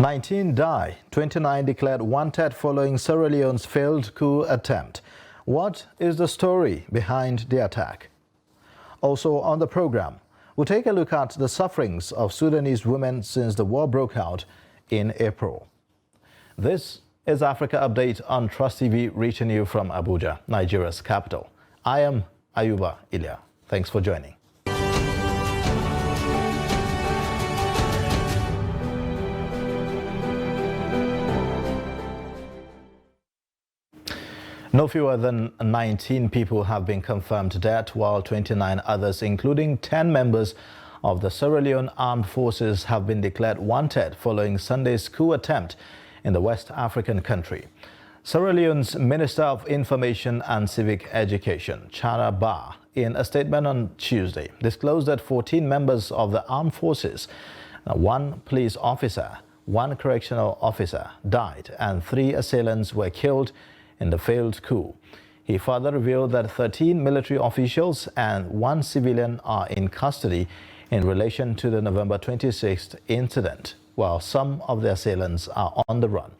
19 die, 29 declared wanted following Sierra Leone's failed coup attempt. What is the story behind the attack? Also on the program, we'll take a look at the sufferings of Sudanese women since the war broke out in April. This is Africa Update on Trust TV, reaching you from Abuja, Nigeria's capital. I am Ayuba Ilya. Thanks for joining. No fewer than 19 people have been confirmed dead, while 29 others, including 10 members of the Sierra Leone Armed Forces, have been declared wanted following Sunday's coup attempt in the West African country. Sierra Leone's Minister of Information and Civic Education, Chara Ba, in a statement on Tuesday, disclosed that 14 members of the armed forces, one police officer, one correctional officer died, and 3 assailants were killed in the failed coup. He further revealed that 13 military officials and 1 civilian are in custody in relation to the November 26th incident, while some of the assailants are on the run.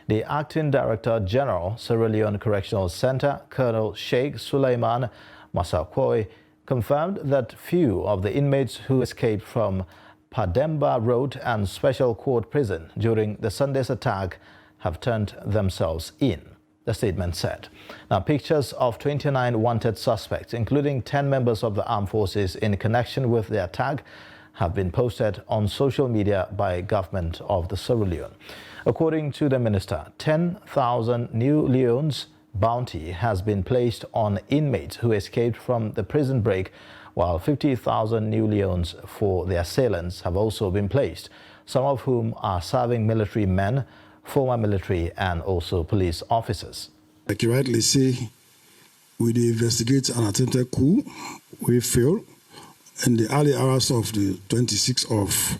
The Acting Director General, Sierra Leone Correctional Center, Colonel Sheikh Suleiman Massaquoi, confirmed that few of the inmates who escaped from Pademba Road and Special Court Prison during the Sunday's attack have turned themselves in, the statement said. Now, pictures of 29 wanted suspects, including 10 members of the armed forces in connection with the attack, have been posted on social media by government of the Sierra Leone. According to the minister, 10,000 new leones bounty has been placed on inmates who escaped from the prison break, while 50,000 new leones for the assailants have also been placed, some of whom are serving military men, former military and also police officers. Like you rightly say, we investigate an attempted coup. We failed. In the early hours of the 26th of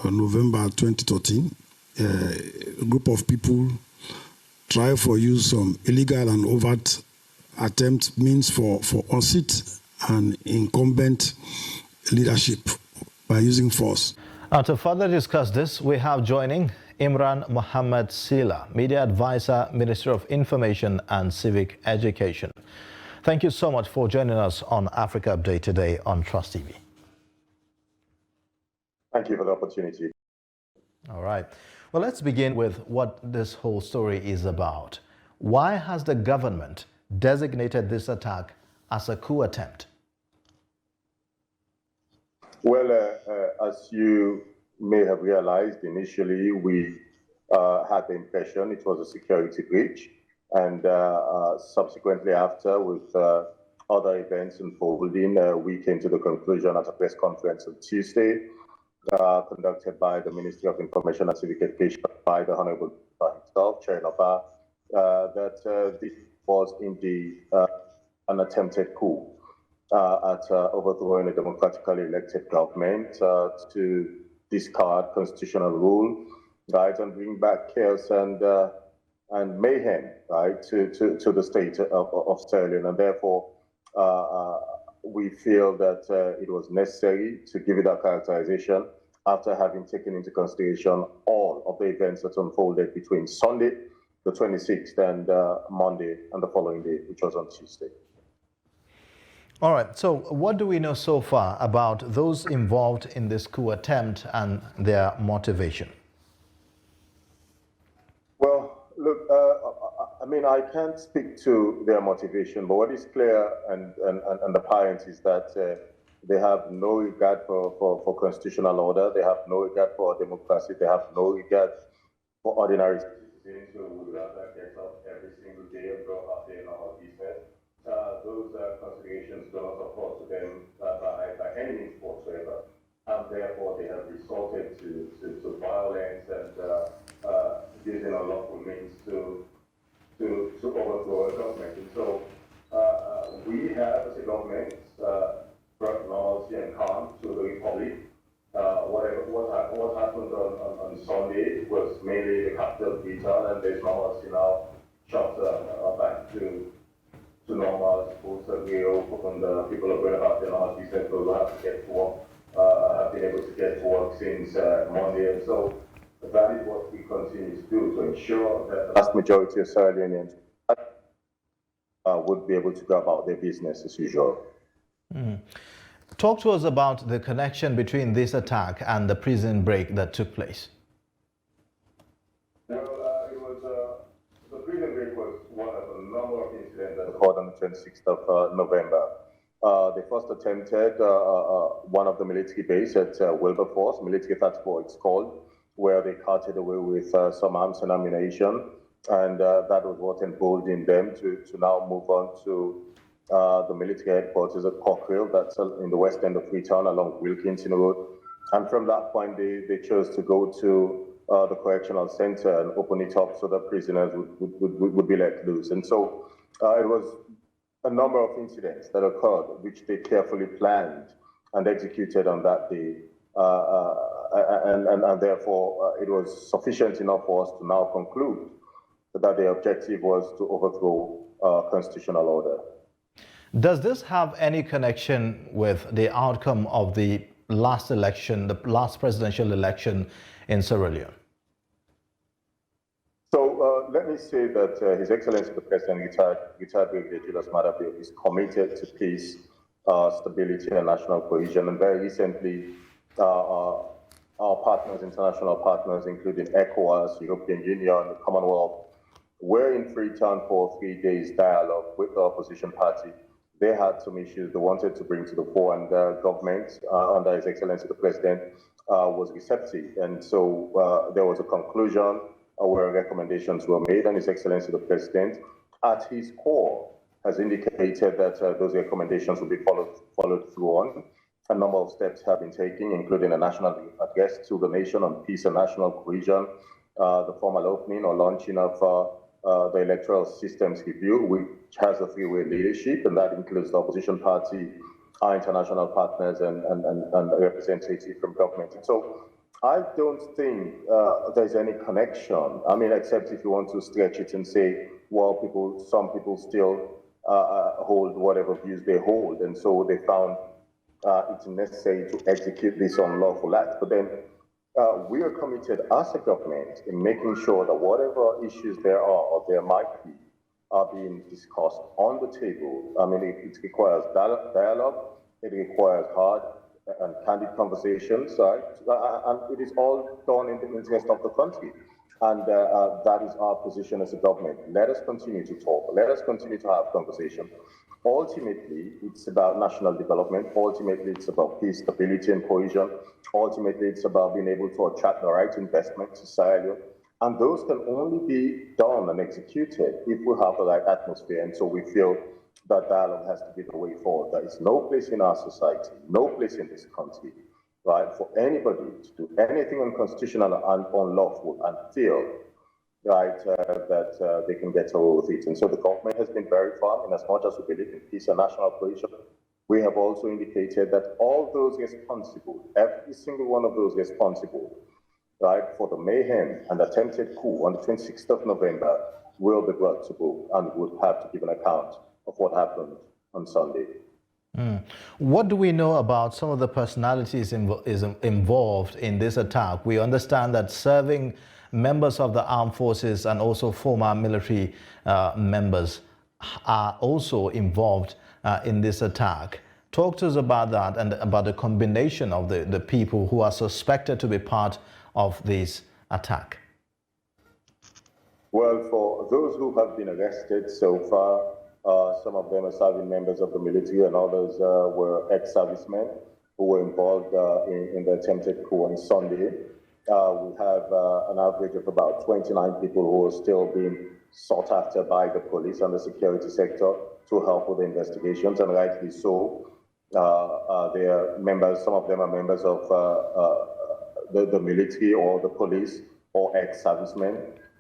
November 2013, a group of people tried for use some illegal and overt attempt means for unseat an incumbent leadership by using force. To further discuss this, we have joining Imran Mohammed Sila, Media Advisor, Minister of Information and Civic Education. Thank you so much for joining us on Africa Update today on Trust TV. Thank you for the opportunity. All right. Well, let's begin with what this whole story is about. Why has the government designated this attack as a coup attempt? Well, as you may have realized, initially we had the impression it was a security breach, and subsequently after, with other events unfolding, we came to the conclusion at a press conference on Tuesday, conducted by the Ministry of Information and Civic Education by the Honorable himself, Chair Lapa, that this was indeed an attempted coup at overthrowing a democratically elected government to discard constitutional rule, right, and bring back chaos and mayhem, right, to the state of Sierra Leone, and therefore we feel that it was necessary to give it a characterization after having taken into consideration all of the events that unfolded between Sunday, the 26th, and Monday, and the following day, which was on Tuesday. All right, so what do we know so far about those involved in this coup attempt and their motivation? Well, look, I mean, I can't speak to their motivation, but what is clear and apparent is that they have no regard for constitutional order, they have no regard for democracy, they have no regard for ordinary citizens who would rather get up every single day and go out there and our business. Those considerations do not apply to them by any means whatsoever, and therefore they have resorted to violence and using unlawful means to overthrow a government. And so we have, as a government, brought normalcy and calm to the Republic. What happened on Sunday was mainly the capital beaten, and there's normalcy now, shops are back to normal. Schools are reopened, people are going about their normal business, those who have to get to work have been able to get to work since Monday. And so That is what we continue to do to ensure that the vast majority of Sierra Leoneans would be able to go about their business as usual. Talk to us about the connection between this attack and the prison break that took place. Well, the prison break was one of a number of incidents that occurred on the 26th of November. They first attempted one of the military base at Wilberforce, Military 34 it's called, where they carted away with some arms and ammunition. And that was what emboldened them to now move on to the military headquarters at Cockrell, that's in the west end of Freetown along Wilkinson Road. And from that point, they chose to go to the correctional center and open it up so that prisoners would be let loose. And so it was a number of incidents that occurred, which they carefully planned and executed on that day. And therefore, it was sufficient enough for us to now conclude that the objective was to overthrow constitutional order. Does this have any connection with the outcome of the last election, the last presidential election in Sierra Leone? So let me say that His Excellency the President, retired Brigadier Julius Maada is committed to peace, stability, and national cohesion. And very recently, our partners, international partners, including ECOWAS, European Union, the Commonwealth, were in Freetown for 3 days dialogue with the opposition party. They had some issues they wanted to bring to the fore, and the government, under His Excellency the President, was receptive. And so there was a conclusion where recommendations were made, and His Excellency the President, at his core, has indicated that those recommendations will be followed through on. A number of steps have been taken, including a national address to the nation on peace and national cohesion, the formal opening or launching of the electoral systems review, which has a three-way leadership, and that includes the opposition party, our international partners, and representatives from government. And so I don't think there's any connection. I mean, except if you want to stretch it and say, well, some people still hold whatever views they hold, and so they found it's necessary to execute this unlawful act. But then we are committed as a government in making sure that whatever issues there are or there might be are being discussed on the table. I mean, it requires dialogue, it requires hard and candid conversations, right? And it is all done in the interest of the country. And that is our position as a government. Let us continue to talk. Let us continue to have conversation. Ultimately, it's about national development. Ultimately, it's about peace, stability, and cohesion. Ultimately, it's about being able to attract the right investment to Sierra Leone. And those can only be done and executed if we have the right atmosphere. And so we feel that dialogue has to be the way forward. There is no place in our society, no place in this country, right, for anybody to do anything unconstitutional and unlawful and feel, right, that they can get away with it. And so the government has been very firm in as much as we believe in peace and national cohesion. We have also indicated that all those responsible, every single one of those responsible, right, for the mayhem and attempted coup on the 26th of November will be brought to book and would have to give an account of what happened on Sunday. What do we know about some of the personalities involved in this attack? We understand that serving members of the armed forces and also former military members are also involved in this attack. Talk to us about that and about the combination of the people who are suspected to be part of this attack. Well, for those who have been arrested so far, some of them are serving members of the military and others were ex-servicemen who were involved in the attempted coup on Sunday. We have an average of about 29 people who are still being sought after by the police and the security sector to help with the investigations, and rightly so. They are members, some of them are members of the military or the police or ex-servicemen.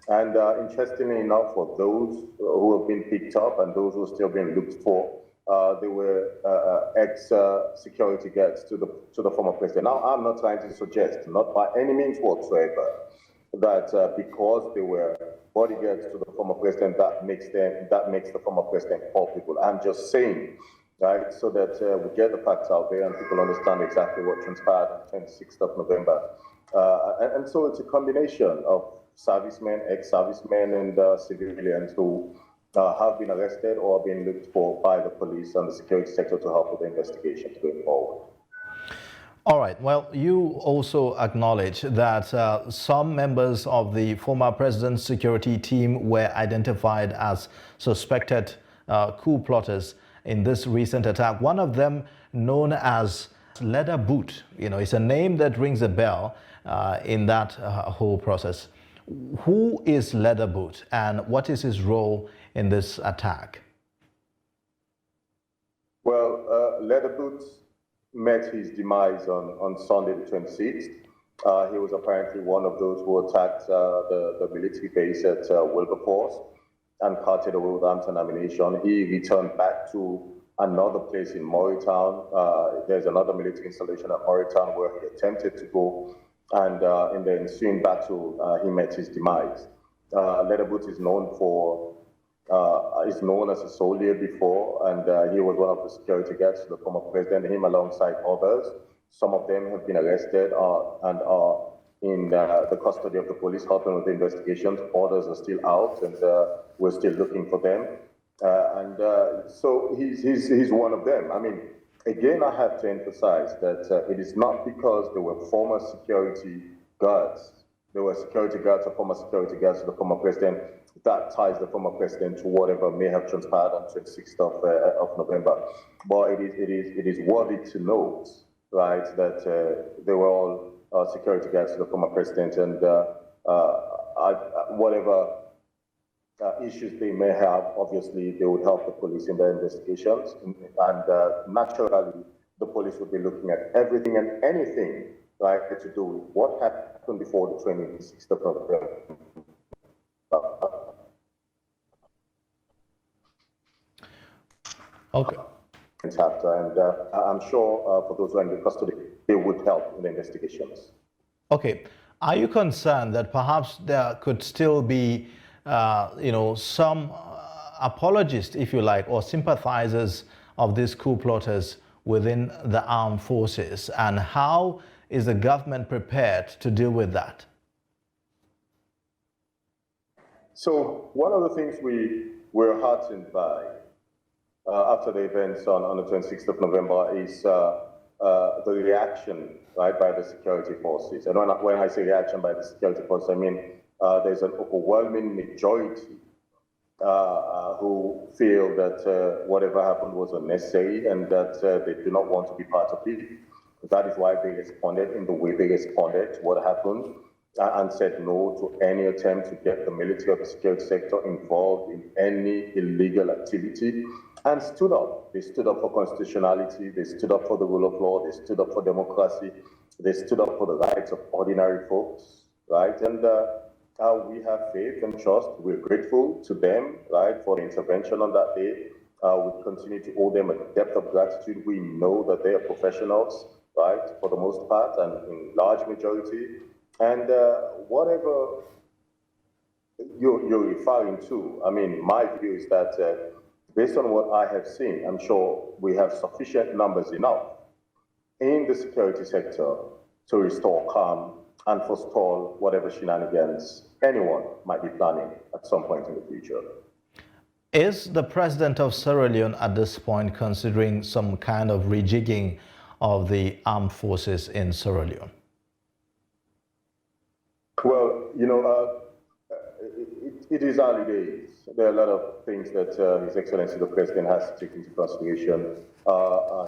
And interestingly enough, for those who have been picked up and those who are still being looked for, they were ex-security guards to the former president. Now, I'm not trying to suggest, not by any means whatsoever, that because they were bodyguards to the former president, that makes the former president culpable. I'm just saying, right, so that we get the facts out there and people understand exactly what transpired on the 26th of November. And so it's a combination of servicemen, ex-servicemen, and civilians who have been arrested or been looked for by the police and the security sector to help with the investigations going forward. All right. Well, you also acknowledge that some members of the former president's security team were identified as suspected coup plotters in this recent attack. One of them, known as Leather Boot, it's a name that rings a bell in that whole process. Who is Leather Boot and what is his role in this attack? Well, Leather Boot met his demise on Sunday the 26th. He was apparently one of those who attacked the military base at Wilberforce and carted away with arms and ammunition. He returned back to another place in Moritown. There's another military installation at Moritown where he attempted to go, and in the ensuing battle, he met his demise. Leather Boot is known as a soldier before, and he was one of the security guards to the former president, him alongside others. Some of them have been arrested and are in the custody of the police helping with the investigations. Others are still out, and we're still looking for them. So he's one of them. I mean, again, I have to emphasize that it is not because they were former security guards. They were security guards or former security guards to the former president that ties the former president to whatever may have transpired on 26th of November. But it is worthy to note, right, that they were all security guards to the former president, and whatever issues they may have, obviously they would help the police in their investigations, and naturally the police would be looking at everything and anything, right, to do with what happened before the 26th of November. Okay. After, and I'm sure for those who are in the custody, they would help in the investigations. Okay. Are you concerned that perhaps there could still be, some apologists, if you like, or sympathizers of these coup plotters within the armed forces? And how is the government prepared to deal with that? So one of the things we were heartened by after the events on the 26th of November is the reaction, right, by the security forces. And when I say reaction by the security forces, I mean there's an overwhelming majority who feel that whatever happened was unnecessary and that they do not want to be part of it. That is why they responded in the way they responded to what happened, and said no to any attempt to get the military or the security sector involved in any illegal activity, and stood up. They stood up for constitutionality, they stood up for the rule of law, they stood up for democracy, they stood up for the rights of ordinary folks, right? And we have faith and trust. We're grateful to them, right, for the intervention on that day. We continue to owe them a depth of gratitude. We know that they are professionals, right, for the most part and in large majority. And whatever you're referring to, I mean, my view is that based on what I have seen, I'm sure we have sufficient numbers enough in the security sector to restore calm and forestall whatever shenanigans anyone might be planning at some point in the future. Is the president of Sierra Leone at this point considering some kind of rejigging of the armed forces in Sierra Leone? Well, it is early days. There are a lot of things that His Excellency the President has to take into consideration.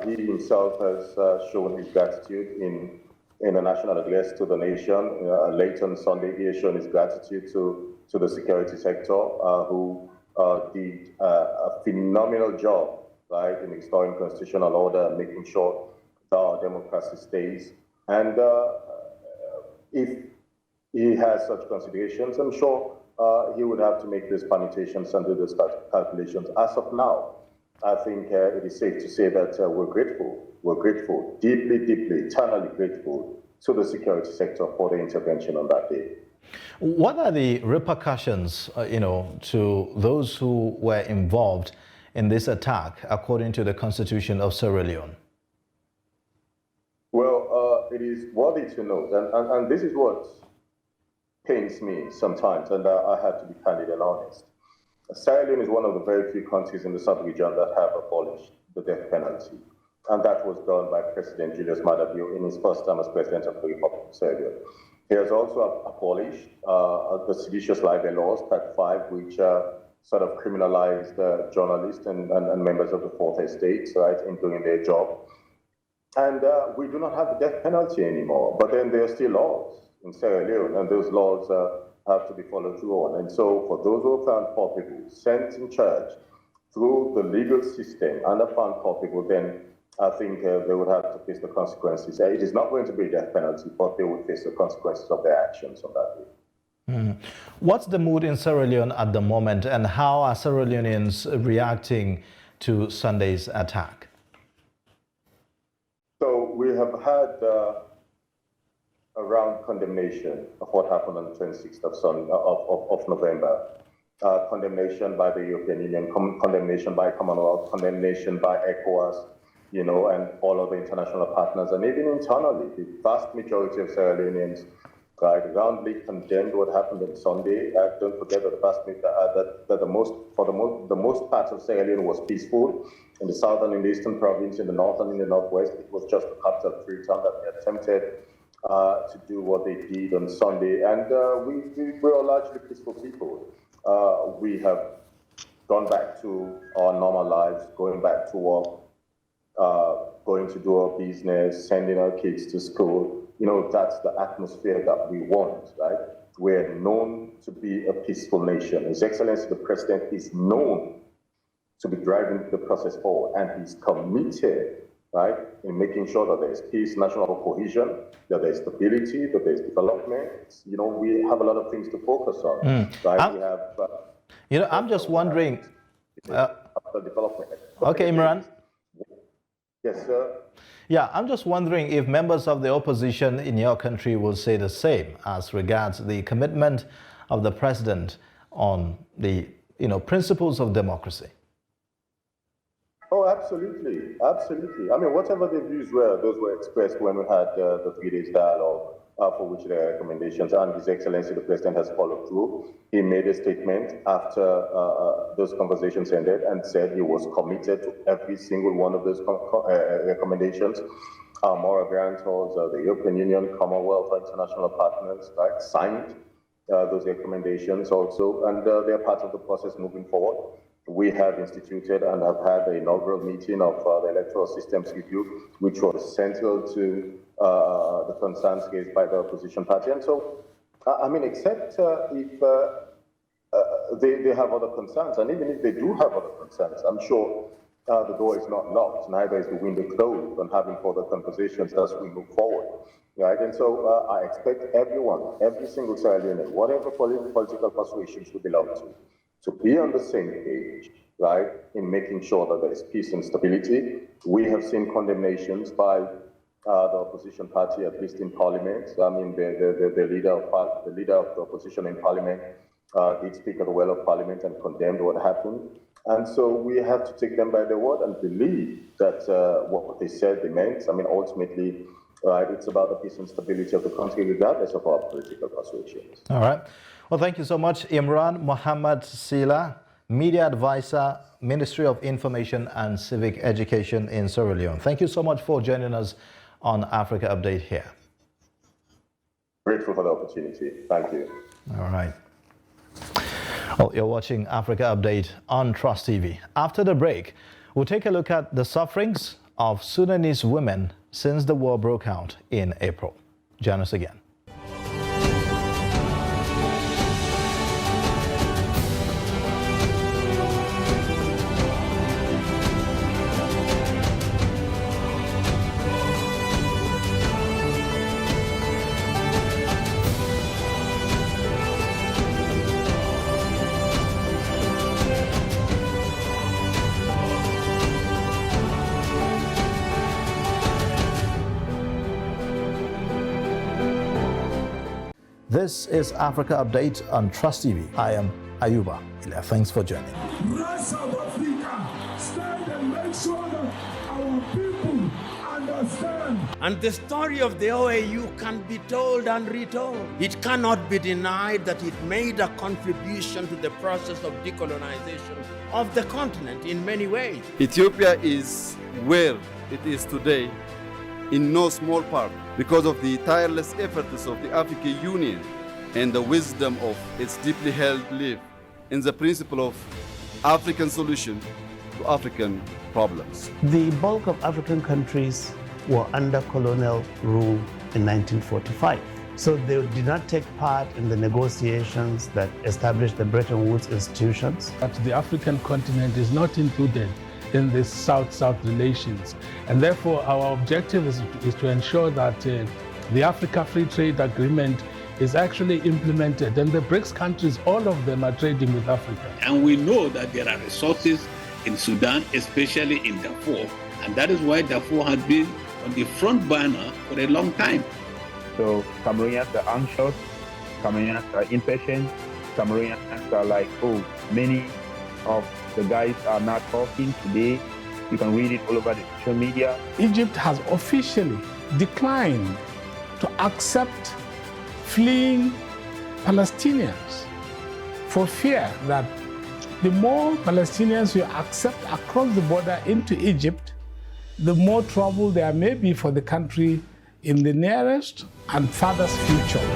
He himself has shown his gratitude in a national address to the nation. Late on Sunday, he has shown his gratitude to the security sector, who did a phenomenal job, right, in restoring constitutional order and making sure that our democracy stays. And if he has such considerations, I'm sure he would have to make these permutations and do those calculations. As of now, I think it is safe to say that we're grateful, deeply, eternally grateful to the security sector for the intervention on that day. What are the repercussions, to those who were involved in this attack, according to the Constitution of Sierra Leone? Well, it is worthy to note, and this is what pains me sometimes, and I have to be candid and honest. Sierra Leone is one of the very few countries in the sub-region that have abolished the death penalty, and that was done by President Julius Maada Bio in his first time as President of the Republic of Sierra Leone. He has also abolished the seditious libel laws, Part 5, which sort of criminalized journalists and members of the Fourth Estate, right, in doing their job. And we do not have the death penalty anymore, but then there are still laws in Sierra Leone, and those laws have to be followed through on. And so for those who are found culpable, sent in charge through the legal system and are found culpable, then I think they would have to face the consequences. It is not going to be a death penalty, but they would face the consequences of their actions on that day. What's the mood in Sierra Leone at the moment, and how are Sierra Leoneans reacting to Sunday's attack? So we have had a round condemnation of what happened on the 26th of November. Condemnation by the European Union, condemnation by Commonwealth, condemnation by ECOWAS, you know, and all of the international partners, and even internally, the vast majority of Sierra Leoneans, right, roundly condemned what happened on Sunday. Don't forget that the most part of Sierra Leone was peaceful. In the southern and the eastern province, in the north and in the northwest, it was just the capital of Freetown that they attempted to do what they did on Sunday. And we are largely peaceful people. We have gone back to our normal lives, going back to work, going to do our business, sending our kids to school. You know, that's the atmosphere that we want, right? We're known to be a peaceful nation. His Excellency the President is known to be driving the process forward, and he's committed, right, in making sure that there's peace, national cohesion, that there's stability, that there's development. You know, we have a lot of things to focus on, right? We have... you know, I'm just wondering... development. Okay, Imran. Yes, sir. Yeah, I'm just wondering if members of the opposition in your country will say the same as regards the commitment of the president on the, you know, principles of democracy. Oh, absolutely, absolutely. I mean, whatever the views were, those were expressed when we had the 3 days dialogue, for which there are recommendations, and His Excellency the President has followed through. He made a statement after those conversations ended and said he was committed to every single one of those recommendations. Our moral guarantors, the European Union, Commonwealth, international partners, right, signed those recommendations also, and they're part of the process moving forward. We have instituted and have had the inaugural meeting of the Electoral Systems Review, which was central to the concerns raised by the opposition party. And so, I mean, except if they have other concerns, and even if they do have other concerns, I'm sure the door is not locked, neither is the window closed on having further conversations as we move forward. Right, and so I expect everyone, every single Sierra Leonean, whatever political persuasions we belong to be on the same page, right, in making sure that there is peace and stability. We have seen condemnations by the opposition party, at least in Parliament. I mean, the leader of the opposition in Parliament did speak at the well of Parliament and condemned what happened. And so we have to take them by their word and believe that what they said they meant. I mean, ultimately, right, it's about the peace and stability of the country, regardless of our political persuasions. All right. Well, thank you so much, Imran Mohammed Sila, Media Advisor, Ministry of Information and Civic Education in Sierra Leone. Thank you so much for joining us on Africa Update here. Grateful for the opportunity. Thank you. All right. Well, you're watching Africa Update on Trust TV. After the break, we'll take a look at the sufferings of Sudanese women since the war broke out in April. Join us again. This is Africa Update on Trust TV. I am Ayuba Ila. Thanks for joining. Rest of Africa, stand and make sure that our people understand And the story of the OAU can be told and retold. It cannot be denied that it made a contribution to the process of decolonization of the continent in many ways. Ethiopia is where it is today in no small part because of the tireless efforts of the African Union and the wisdom of its deeply held belief in the principle of African solution to African problems. The bulk of African countries were under colonial rule in 1945. So they did not take part in the negotiations that established the Bretton Woods institutions. But the African continent is not included in the South-South relations. And therefore, our objective is to ensure that the Africa Free Trade Agreement is actually implemented. And the BRICS countries, all of them are trading with Africa. And we know that there are resources in Sudan, especially in Darfur. And that is why Darfur has been on the front burner for a long time. So Cameroonians are anxious, Cameroonians are impatient, Cameroonians are like, oh, many of the guys are not talking today. You can read it all over the social media. Egypt has officially declined to accept fleeing Palestinians for fear that the more Palestinians you accept across the border into Egypt, the more trouble there may be for the country in the nearest and farthest future.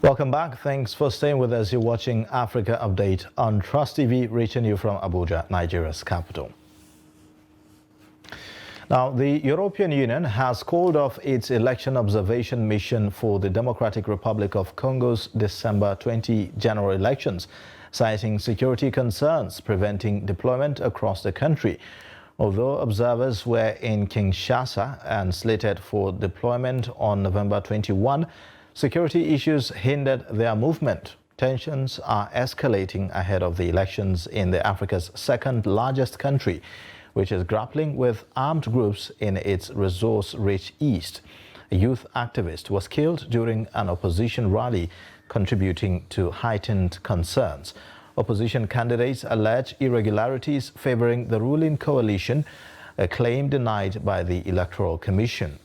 Welcome back. Thanks for staying with us. You're watching Africa Update on Trust TV, reaching you from Abuja, Nigeria's capital. Now, the European Union has called off its election observation mission for the Democratic Republic of Congo's December 20 general elections, citing security concerns preventing deployment across the country. Although observers were in Kinshasa and slated for deployment on November 21, security issues hindered their movement. Tensions are escalating ahead of the elections in Africa's second largest country, which is grappling with armed groups in its resource-rich east. A youth activist was killed during an opposition rally, contributing to heightened concerns. Opposition candidates allege irregularities favoring the ruling coalition, a claim denied by the Electoral Commission.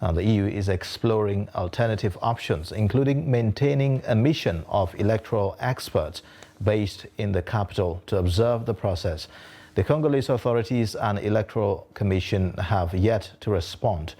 Now, the EU is exploring alternative options, including maintaining a mission of electoral experts based in the capital to observe the process. The Congolese authorities and Electoral Commission have yet to respond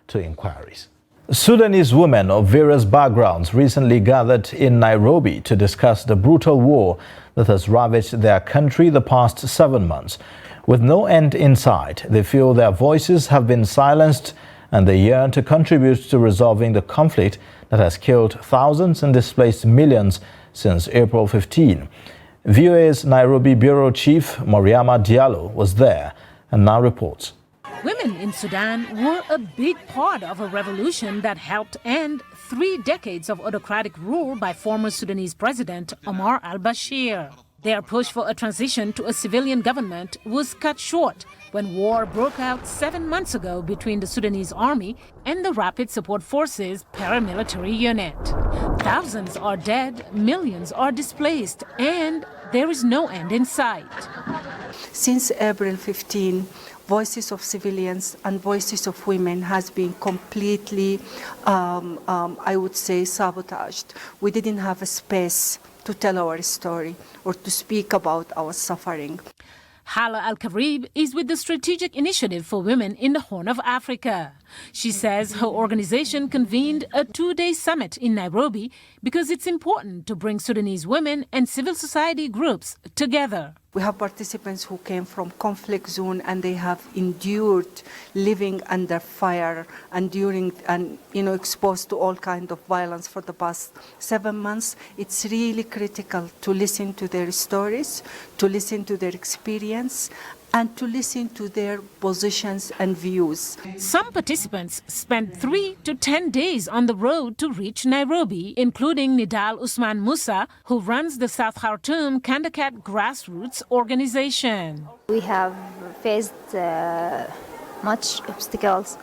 to inquiries. Sudanese women of various backgrounds recently gathered in Nairobi to discuss the brutal war that has ravaged their country the past 7 months. With no end in sight, they feel their voices have been silenced and they yearn to contribute to resolving the conflict that has killed thousands and displaced millions since April 15. VOA's Nairobi Bureau Chief Mariama Diallo was there and now reports. Women in Sudan were a big part of a revolution that helped end 3 decades of autocratic rule by former Sudanese President Omar al-Bashir. Their push for a transition to a civilian government was cut short when war broke out 7 months ago between the Sudanese army and the Rapid Support Forces paramilitary unit. Thousands are dead, millions are displaced, and there is no end in sight. Since April 15, voices of civilians and voices of women has been completely, I would say, sabotaged. We didn't have a space to tell our story or to speak about our suffering. Hala Al-Karib is with the Strategic Initiative for Women in the Horn of Africa. She says her organization convened a 2-day summit in Nairobi because it's important to bring Sudanese women and civil society groups together. We have participants who came from conflict zone and they have endured living under fire and exposed to all kinds of violence for the past 7 months. It's really critical to listen to their stories, to listen to their experience, and to listen to their positions and views. Some participants spent 3 to 10 days on the road to reach Nairobi, including Nidal Usman Musa, who runs the South Khartoum Kandakat grassroots organization. We have faced much obstacles,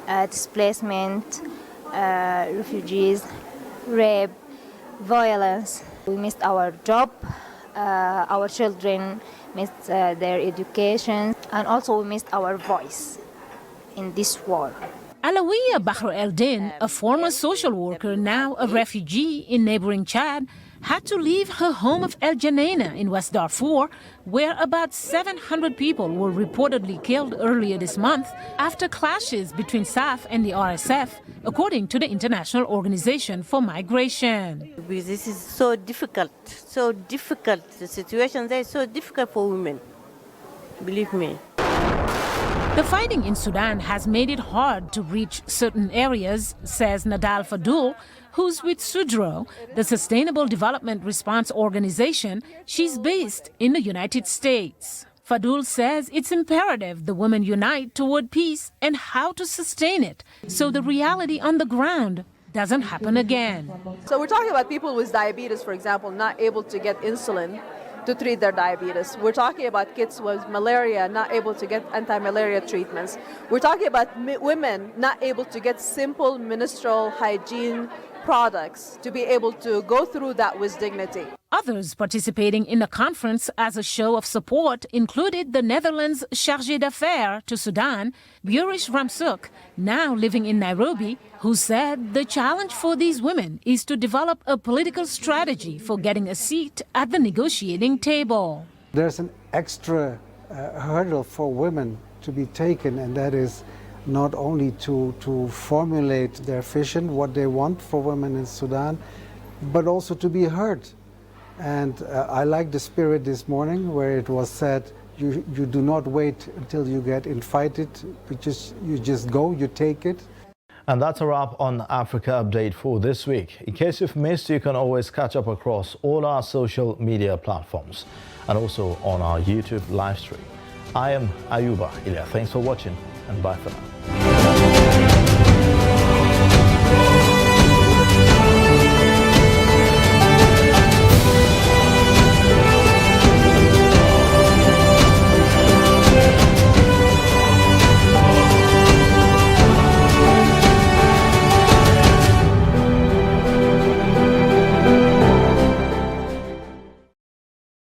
displacement, refugees, rape, violence. We missed our job, our children missed their education, and also we missed our voice in this war. Alawiya Bahr El-Din, a former social worker, now a refugee in neighboring Chad, had to leave her home of El Janaina in West Darfur, where about 700 people were reportedly killed earlier this month after clashes between SAF and the RSF, according to the International Organization for Migration. This is so difficult. The situation there is so difficult for women, believe me. The fighting in Sudan has made it hard to reach certain areas, says Nadal Fadul, who's with SUDRO, the Sustainable Development Response Organization. She's based in the United States. Fadul says it's imperative the women unite toward peace and how to sustain it so the reality on the ground doesn't happen again. So we're talking about people with diabetes, for example, not able to get insulin to treat their diabetes. We're talking about kids with malaria not able to get anti-malaria treatments. We're talking about women not able to get simple menstrual hygiene products to be able to go through that with dignity. Others participating in the conference as a show of support included the Netherlands' chargé d'affaires to Sudan, Burish Ramsuk, now living in Nairobi, who said the challenge for these women is to develop a political strategy for getting a seat at the negotiating table. There's an extra hurdle for women to be taken, and that is not only to formulate their vision, what they want for women in Sudan, but also to be heard. And I like the spirit this morning where it was said, you do not wait until you get invited, you just go, you take it. And that's a wrap on Africa Update for this week. In case you've missed, you can always catch up across all our social media platforms and also on our YouTube live stream. I am Ayuba Ilya. Thanks for watching and bye for now.